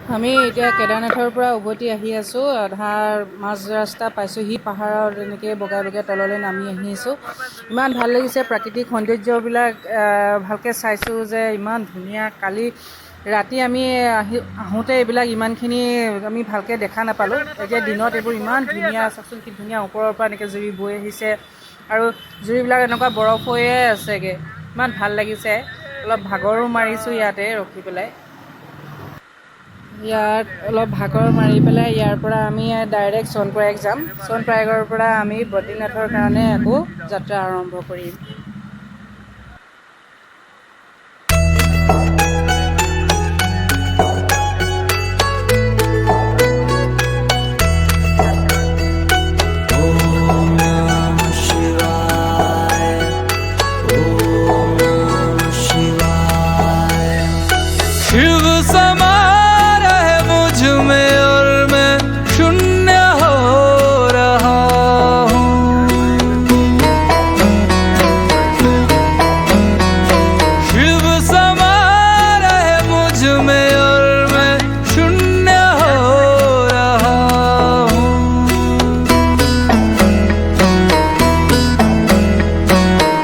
আমি এতিয়া কেদাৰনাথৰ পৰা উভতি আহি আছোঁ। আধাৰ মাজ ৰাস্তা পাইছোঁহি, পাহাৰত এনেকৈ বগাই বগাই তললৈ নামি আহিছোঁ। ইমান ভাল লাগিছে, প্ৰাকৃতিক সৌন্দৰ্যবিলাক ভালকৈ চাইছোঁ যে ইমান ধুনীয়া। কালি ৰাতি আমি আহোঁতে এইবিলাক ইমানখিনি আমি ভালকৈ দেখা নাপালোঁ। এতিয়া দিনত এইবোৰ ইমান ধুনীয়া, চাওকচোন কি ধুনীয়া, ওপৰৰ পৰা এনেকৈ জুৰি বৈ আহিছে আৰু জুৰিবিলাক এনেকুৱা বৰফ হৈয়ে আছেগৈ। ইমান ভাল লাগিছে। অলপ ভাগৰো মাৰিছোঁ ইয়াতে ৰখি পেলাই। ইয়াত অলপ ভাগৰ মাৰি পেলাই ইয়াৰ পৰা আমি ডাইৰেক্ট সোণপ্ৰয়াগ যাম। সোণপ্ৰয়াগৰ পৰা আমি বদ্ৰীনাথৰ কাৰণে আকৌ যাত্ৰা আৰম্ভ কৰিম। शिव समा रहे मुझ में और मैं शून्य हो रहा हूँ। शिव समा रहे मुझ में और मैं शून्य हो रहा हूँ।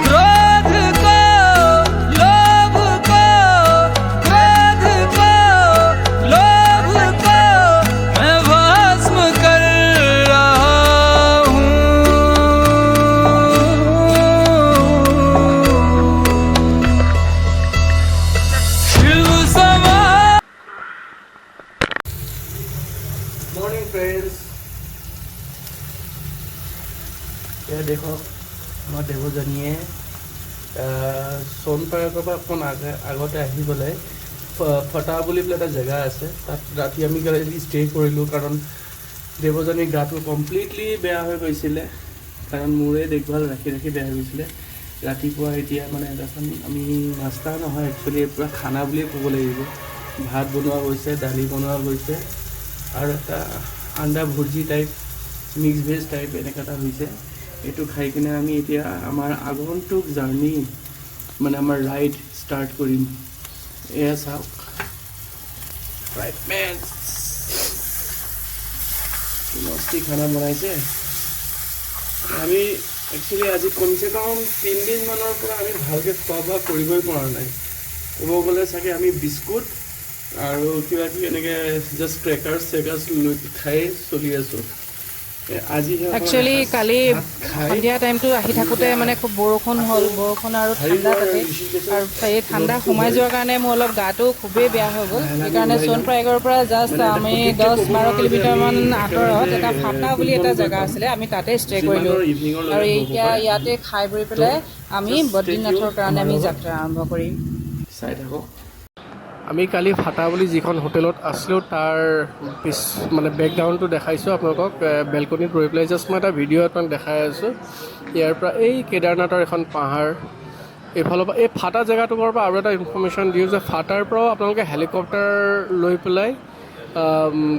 क्रोध को, लोभ को, क्रोध को, लोभ को मैं भस्म कर रहा हूँ। शिव समा। मॉर्निंग फ्रेंड्स, ये देखो আমাৰ দেৱযানীয়ে সোণপ্ৰয়াগৰ পৰা অকণ আগতে আহি পেলাই ফটা বুলি পেলাই এটা জেগা আছে, তাত ৰাতি আমি ষ্টে কৰিলোঁ। কাৰণ দেৱযানীৰ গাটো কমপ্লিটলি বেয়া হৈ গৈছিলে, কাৰণ মোৰে দেখভাল ৰাখি ৰাখি বেয়া হৈ গৈছিলে। ৰাতিপুৱা এতিয়া মানে এখন আমি নাস্তা নহয়, একচুৱেলি পূৰা খানা বুলিয়ে ক'ব লাগিব। ভাত বনোৱা গৈছে, দালি বনোৱা গৈছে আৰু এটা আণ্ডা bhurji type, mix veg type এনেকুৱা এটা হৈছে। এইটো খাই কিনে আমি এতিয়া আমাৰ আগন্তুক জাৰ্ণি, মানে আমাৰ ৰাইড ষ্টাৰ্ট কৰিম। এয়া চাওক, ৰাইট মেন কি মস্তি খানা বনাইছে। আমি একচুৱেলি আজি কমচে কম 3 দিনমানৰ পৰা আমি ভালকৈ খোৱা বোৱা কৰিবই পৰা নাই। ক'ব গ'লে চাগে আমি বিস্কুট আৰু কিবা কিবি এনেকৈ জাষ্ট ক্ৰেকাৰ্ছ চেকাৰ্ছ লৈ খাই চলি আছোঁ। একচুৱেলি কালি সন্ধিয়া টাইমটো আহি থাকোঁতে মানে খুব বৰষুণ হ'ল, বৰষুণ আৰু ঠাণ্ডা তাতে, আৰু এই ঠাণ্ডা সোমাই যোৱাৰ কাৰণে মোৰ অলপ গাটো খুবেই বেয়া হৈ গ'ল। সেইকাৰণে সোণপ্ৰয়াগৰ পৰা জাষ্ট আমি 10-12 কিলোমিটাৰমান আঁতৰত এটা ফাটা বুলি এটা জেগা আছিলে, আমি তাতে ষ্টে কৰিলোঁ। আৰু এতিয়া ইয়াতে খাই বৈ পেলাই আমি বদ্ৰীনাথৰ কাৰণে আমি যাত্ৰা আৰম্ভ কৰিম। চাই থাকক। আমি কালি ফাটা বুলি যিখন হোটেলত আছিলোঁ তাৰ মানে বেকগ্ৰাউণ্ডটো দেখাইছোঁ আপোনালোকক। বেলকনিত ৰৈ পেলাই জাষ্ট মই এটা ভিডিঅ' আপোনাক দেখাই আছোঁ। ইয়াৰ পৰা এই কেদাৰনাথৰ এখন পাহাৰ, এইফালৰ পৰা এই ফাটা জেগাটোৰ পৰা আৰু এটা ইনফৰ্মেশ্যন দিওঁ যে ফাটাৰ পৰাও আপোনালোকে হেলিকপ্টাৰ লৈ পেলাই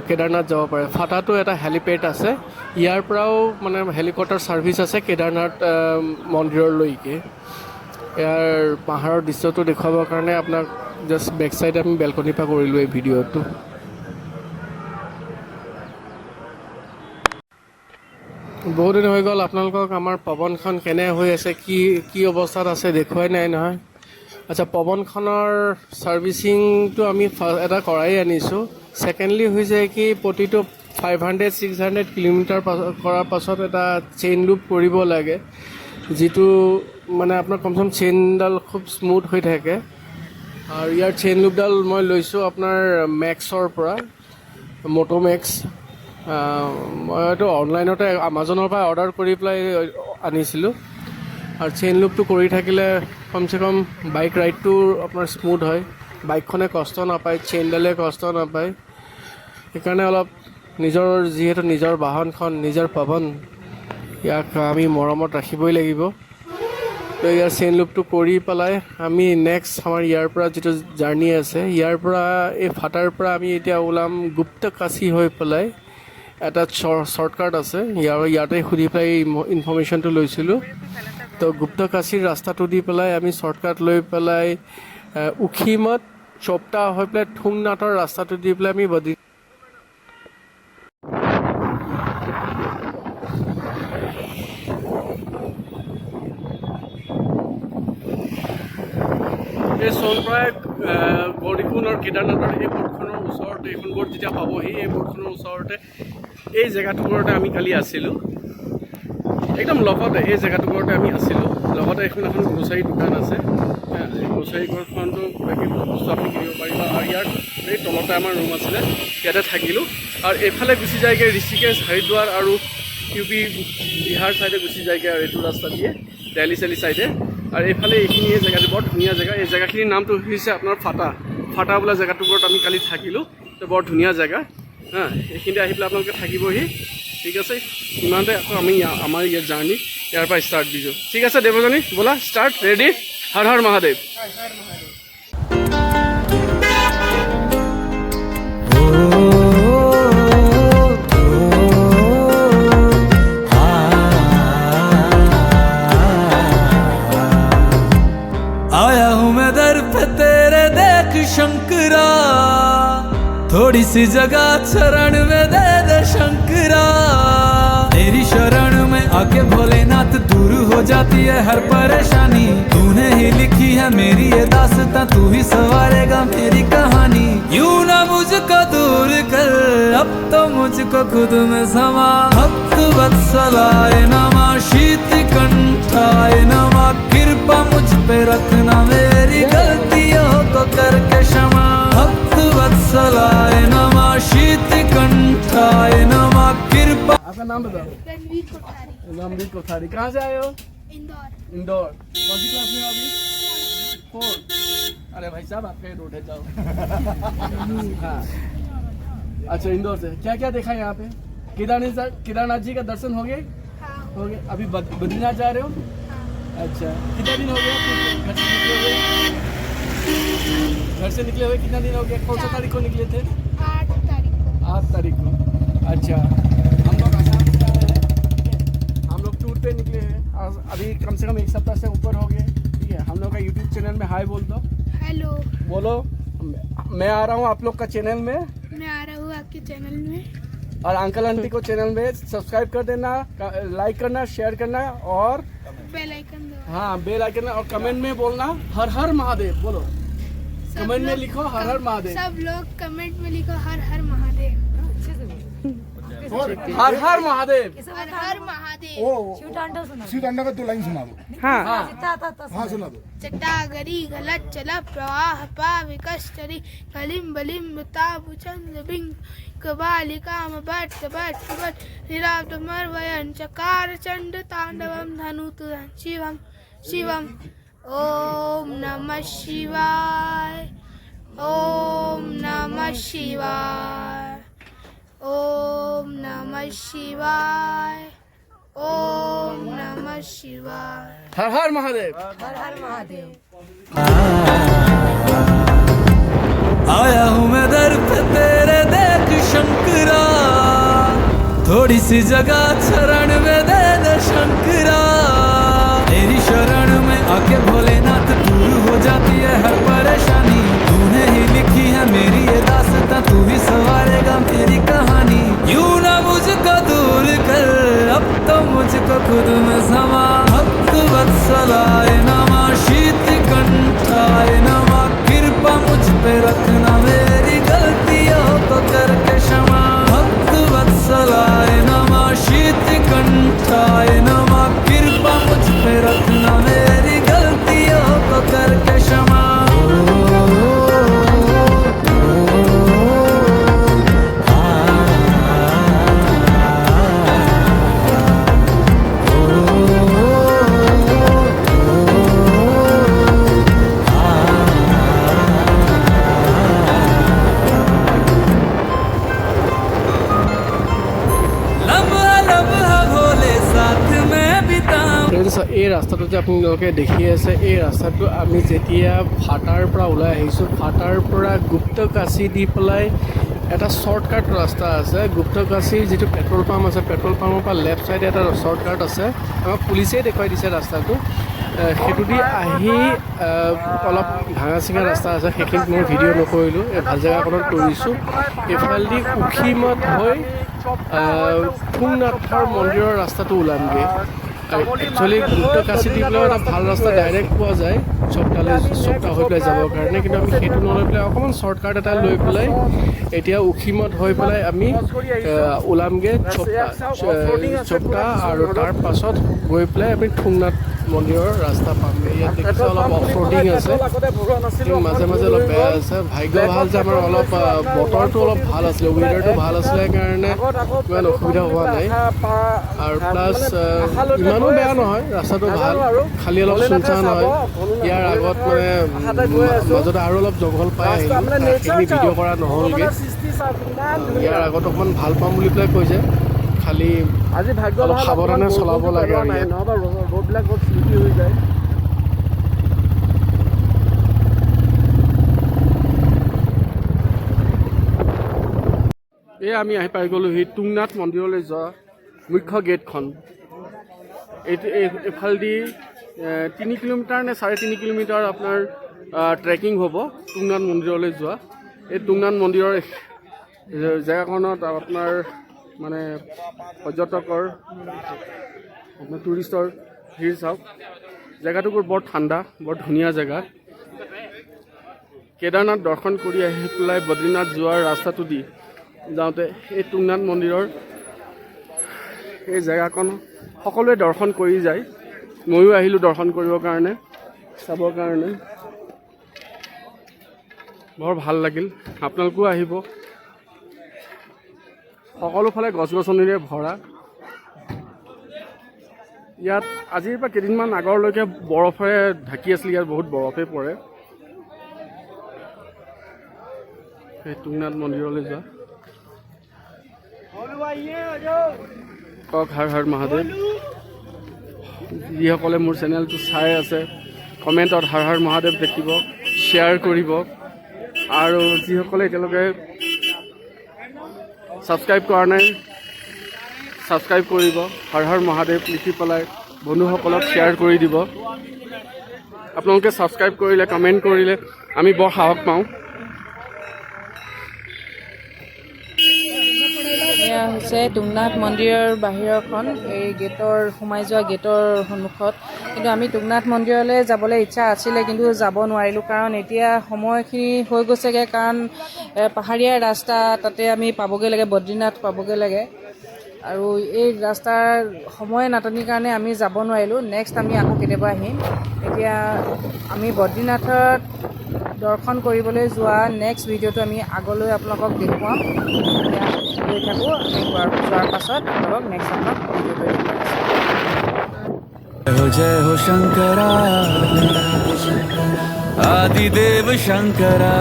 কেদাৰনাথ যাব পাৰে। ফাটাটো এটা হেলিপেড আছে, ইয়াৰ পৰাও মানে হেলিকপ্টাৰ ছাৰ্ভিচ আছে কেদাৰনাথ মন্দিৰলৈকে। ইয়াৰ পাহাৰৰ দৃশ্যটো দেখুৱাবৰ কাৰণে আপোনাক জাষ্ট বেক চাইড আমি বেলকনিৰ পৰা কৰিলোঁ এই ভিডিঅ'টো। বহুদিন হৈ গ'ল আপোনালোকক আমাৰ পৱনখন কেনে হৈ আছে, কি অৱস্থাত আছে দেখুৱাই নাই নহয়। আচ্ছা, পৱনখনৰ ছাৰ্ভিচিংটো আমি এটা কৰাই আনিছোঁ। ছেকেণ্ডলি হৈছে কি, প্ৰতিটো 500-600 কিলোমিটাৰ কৰাৰ পাছত এটা চেইন লুপ কৰিব লাগে, যিটো মানে আপোনাৰ কমচে কম চেইনডাল খুব স্মুথ হৈ থাকে। আৰু ইয়াৰ চেইন লুপডাল মই লৈছোঁ আপোনাৰ মেক্সৰ পৰা, মটোমেক্স। মই এইটো অনলাইনতে আমাজনৰ পৰা অৰ্ডাৰ কৰি পেলাই আনিছিলোঁ। আৰু চেইন লুপটো কৰি থাকিলে কমচে কম বাইক ৰাইডটো আপোনাৰ স্মুথ হয়, বাইকখনে কষ্ট নাপায়, চেইনডালে কষ্ট নাপায়। সেইকাৰণে অলপ যিহেতু নিজৰ বাহনখন, নিজৰ পৱন, ইয়াক আমি মৰমত ৰাখিবই লাগিব। তো ইয়াৰ চেইন লুপটো কৰি পেলাই আমি নেক্সট আমাৰ ইয়াৰ পৰা যিটো জাৰ্ণি আছে, ইয়াৰ পৰা এই ফাটাৰ পৰা আমি এতিয়া ওলাম গুপ্তকাশী হৈ পেলাই। এটা শ্বৰ্টকাট আছে, ইয়াতে সুধি পেলাই ইনফৰ্মেশ্যনটো লৈছিলোঁ। তো গুপ্তকাশীৰ ৰাস্তাটো দি পেলাই আমি শ্বৰ্টকাট লৈ পেলাই উখিমত চোপটা হৈ পেলাই থুংনাথৰ ৰাস্তাটো দি পেলাই আমি বদ্ৰী এই সোণপ্ৰয়াগ গৌৰীকুণ্ড আৰু কেদাৰনাথৰ এই বোৰ্ডখনৰ ওচৰতে এইখন বোৰ্ড যেতিয়া পাবহি এই বোৰ্ডখনৰ ওচৰতে এই জেগাটুকুৰতে আমি কালি আছিলোঁ একদম লগতে এই জেগাটুকুৰতে আমি আছিলোঁ লগতে এখন গ্ৰ'চাৰী দোকান আছে এই গ্ৰ'চাৰী ঘৰখনটো বাকী বস্তু আপুনি কিনিব পাৰিব আৰু ইয়াৰ এই তলতে আমাৰ ৰুম আছিলে ইয়াতে থাকিলোঁ আৰু এইফালে গুচি যায়গৈ ঋষিকেশ হৰিদ্বাৰ আৰু ইউ পি বিহাৰ ছাইডে গুচি যায়গৈ আৰু এইটো ৰাস্তা দিয়ে দিল্লী চেলি ছাইডে আৰু এইফালে এইখিনি এই জেগাটো বৰ ধুনীয়া জেগা এই জেগাখিনিৰ নামটো হৈছে আপোনাৰ ফাটা বোলা জেগাটোবোৰত আমি কালি থাকিলোঁ তো বৰ ধুনীয়া জেগা হা এইখিনিতে আহি পেলাই আপোনালোকে থাকিবহি ঠিক আছে ইমানতে আকৌ আমি আমাৰ ইয়াৰ জাৰ্ণি ইয়াৰ পৰা ষ্টাৰ্ট দিছোঁ ঠিক আছে দেৱজানী ব'লা ষ্টাৰ্ট ৰেডি হৰ হৰ মহাদেৱ आया हूँ मैं दर पे तेरे देख शंकरा थोड़ी सी जगह शरण में दे दे शंकरा तेरी शरण में आके भोलेनाथ दूर हो जाती है हर परेशानी तूने ही लिखी है मेरी ये दास्तां तू ही संवारेगा मेरी कहानी यूं ना मुझको दूर कर अब तो मुझको खुद में समा भक्त वत्सलाय नमः शीत कंठाय नमः कृपा मुझ पे रखना मेरी गलतियों को करके क्षमा भक्त वत्सलाय नमः शीत कंठाय नमः कृपा आपका नाम बताओ रणवीर कोठारी रणवीर कोठारी कहाँ से आए हो इंदौर इंदौर कौन सी क्लास में हो अभी 4 अरे भाई साहब आपका रोड है जाओ हाँ अच्छा इंदौर से क्या क्या देखा यहाँ पे केदारनाथ जी का दर्शन हो गए हो गए अभी बद्रीनाथ जा रहे हो अच्छा कितना दिन हो गया घर से निकले हुए कितना दिन हो गया कौन सा तारीख को निकले थे 8 तारीख को 8 तारीख को अच्छा हम लोग आसाम से आए हैं हम लोग टूर पे निकले हैं और अभी कम से कम एक सप्ताह से ऊपर हो गए ठीक है हम लोग का यूट्यूब चैनल में हाय बोल दो हेलो बोलो मैं आ रहा हूँ आप लोग का चैनल में मैं आ रहा हूँ आपके चैनल में और अंकल आंटी को चैनल में सब्सक्राइब कर देना लाइक करना शेयर करना और बेल आइकन दो हाँ बेल आइकन और कमेंट में बोलना हर हर महादेव बोलो सब कमेंट में लोग लिखो हर हर महादेव सब लोग कमेंट में लिखो हर हर महादेव हर हर महादेव हर हर महादेव शिव तांडव का 2 लाइन सुना दो हाँ हाँ सुना दो जटा गरी गलत चला प्रवाह पाविकश चरी कलिम बलिम ताबु चंद बिंग कबालिकाम बट बट बट निरावत मरवयन चकार चंड तांडवम धनुतुरं शिवम शिवम ओम नमः शिवाय ओम नमः शिवाय ओम नमः शिवाय ओम नमः शिवाय हर हर महादेव आया हूँ मैं दर पे तेरे देख शंकरा थोड़ी सी जगह शरण में दे दे शंकरा तेरी शरण में आके भोलेनाथ दूर हो जाती है हर परेशानी तूने ही लिखी है मेरी ये दास्तां तू ही संवारेगा मेरी कहानी यूं ना मुझको दूर कर अब तो मुझको खुद में समा भक्त वत्सलाय नमः शीत कंठाय नमः कृपा मुझ पे रखना मेरी गलतियों को करके क्षमा भक्त वत्सलाय नमः शीत कंठाय नमः कृपा मुझ पे रखना मेरी गलतियों को करके क्षमा এই ৰাস্তাটো যে আপোনালোকে দেখি আছে এই ৰাস্তাটো আমি যেতিয়া ফাটাৰ পৰা ওলাই আহিছোঁ ফাটাৰ পৰা গুপ্তকাশী দি পেলাই এটা শ্বৰ্টকাট ৰাস্তা আছে গুপ্তকাশীৰ যিটো পেট্ৰল পাম্প আছে পেট্ৰল পাম্পৰ পৰা লেফ্ট ছাইডে এটা শ্বৰ্টকাট আছে আমাক পুলিচেই দেখুৱাই দিছে ৰাস্তাটো সেইটোদি আহি অলপ ভাঙা চিঙা ৰাস্তা আছে, সেইখিনিত মই ভিডিঅ' নকৰিলোঁ। এই ভাল জেগাকণত কৰিছোঁ। এইফালেদি উখিমত হৈ তুংনাথৰ মন্দিৰৰ ৰাস্তাটো ওলামগৈ। একচুৱেলি গুপ্তকাশী দি পেলাই এটা ভাল ৰাস্তা ডাইৰেক্ট পোৱা যায় চপটা হৈ পেলাই যাবৰ কাৰণে, কিন্তু আমি সেইটো নলৈ পেলাই অকণমান শ্বৰ্টকাট এটা লৈ পেলাই এতিয়া উখিমত হৈ পেলাই আমি ওলামগৈ চপটা, আৰু তাৰ পাছত গৈ পেলাই আমি তুংনাথ মন্দিৰৰ ৰাস্তা পামগৈ। ইয়াত দেখিছোঁ অলপ অফ ৰোডিং আছে, মাজে মাজে অলপ বেয়া আছে। ভাগ্য ভাল যে আমাৰ অলপ বতৰটো অলপ ভাল আছিলে, ৱেডাৰটো ভাল আছিলে কাৰণে ইমান অসুবিধা হোৱা নাই। আৰু প্লাছ ইমানো বেয়া নহয়, ৰাস্তাটো ভাল, খালি অলপ চুনচান হয়। ইয়াৰ আগত মাজতে আৰু অলপ জংঘল পাই আহিলোঁ, সেইখিনি ভিডিঅ' কৰা নহ'লগৈ। ইয়াৰ আগত অকণমান ভাল পাম বুলি পেলাই কৈছে, খালি অলপ সাৱধানে চলাব লাগে আৰু ইয়াত। ৰ'দবিলাক বহুত স্লিপি হৈ যায়। এই আমি আহি পাই গ'লোঁ সেই তুংনাথ মন্দিৰলৈ যোৱা মুখ্য গেটখন। এইফালেদি 3 কিলোমিটাৰ নে 3.5 কিলোমিটাৰ আপোনাৰ ট্ৰেকিং হ'ব তুংনাথ মন্দিৰলৈ যোৱা। এই তুংনাথ মন্দিৰৰ জেগাখনত আপোনাৰ পৰ্যটকৰ টুৰিষ্টৰ ভিৰ চাওক। জেগাটুকুৰ বৰ ঠাণ্ডা, বৰ ধুনীয়া জেগা। কেদাৰনাথ দৰ্শন কৰি আহি পেলাই বদ্ৰীনাথ যোৱাৰ ৰাস্তাটো দি যাওঁতে এই তুংনাথ মন্দিৰৰ এই জেগাকণ সকলোৱে দৰ্শন কৰি যায়। ময়ো আহিলোঁ দৰ্শন কৰিবৰ কাৰণে, চাবৰ কাৰণে। বৰ ভাল লাগিল, আপোনালোকেও আহিব। সকলোফালে গছ গছনিৰে ভৰা। ইয়াত আজিৰ পৰা কেইদিনমান আগৰলৈকে বৰফেৰে ঢাকি আছিলে, ইয়াত বহুত বৰফে পৰে। সেই তুংনাথ মন্দিৰলৈ যোৱা। কওক হৰ হৰ মহাদেৱ। যিসকলে মোৰ চেনেলটো চাই আছে কমেণ্টত হৰ হৰ মহাদেৱ দেখিব, শ্বেয়াৰ কৰিব, আৰু যিসকলে এতিয়ালৈকে ছাবস্ক্ৰাইব কৰা নাই ছাবস্ক্ৰাইব কৰিব। হৰ হৰ মহাদেৱ লিখি পেলাই বন্ধুসকলক শ্বেয়াৰ কৰি দিব। আপোনালোকে ছাবস্ক্ৰাইব কৰিলে, কমেণ্ট কৰিলে আমি বৰ সাহস পাওঁ। এয়া হৈছে তুংনাথ মন্দিৰৰ বাহিৰখন, এই গেটৰ সোমাই যোৱা গেটৰ সন্মুখত। কিন্তু আমি তুংনাথ মন্দিৰলৈ যাবলৈ ইচ্ছা আছিলে, কিন্তু যাব নোৱাৰিলোঁ, কাৰণ এতিয়া সময়খিনি হৈ গৈছেগৈ। কাৰণ পাহাৰীয়া ৰাস্তা, তাতে আমি পাবগৈ লাগে, বদ্ৰীনাথ পাবগৈ লাগে, আৰু এই ৰাস্তাৰ সময় নাটনিৰ কাৰণে আমি যাব নোৱাৰিলোঁ। নেক্সট আমি আকৌ কেতিয়াবা আহিম। এতিয়া আমি বদ্ৰীনাথত দৰ্শন কৰিবলৈ যোৱা নেক্সট ভিডিঅ'টো আমি আগলৈ আপোনালোকক দেখুৱাম। এতিয়া গৈ থাকোঁ, আমি যোৱাৰ পাছত আপোনালোকক নেক্সট ভিডিঅ'টো দেখুৱাম। जय हो शंकरा आदिदेव शंकरा,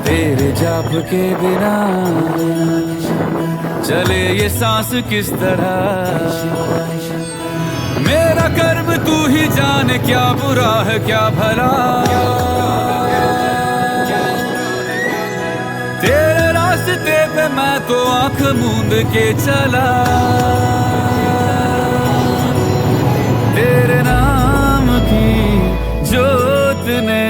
तेरे जाप के बिना चले ये सांस किस तरह। मेरा कर्म तू ही जाने, क्या बुरा है क्या भला। तेरे रास्ते पे मैं तो आंख मूंद के चला, तेरे नाम की जोत ने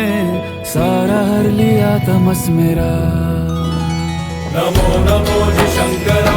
सारा हर लिया तमस मेरा। नमो नमो जी शंकरा।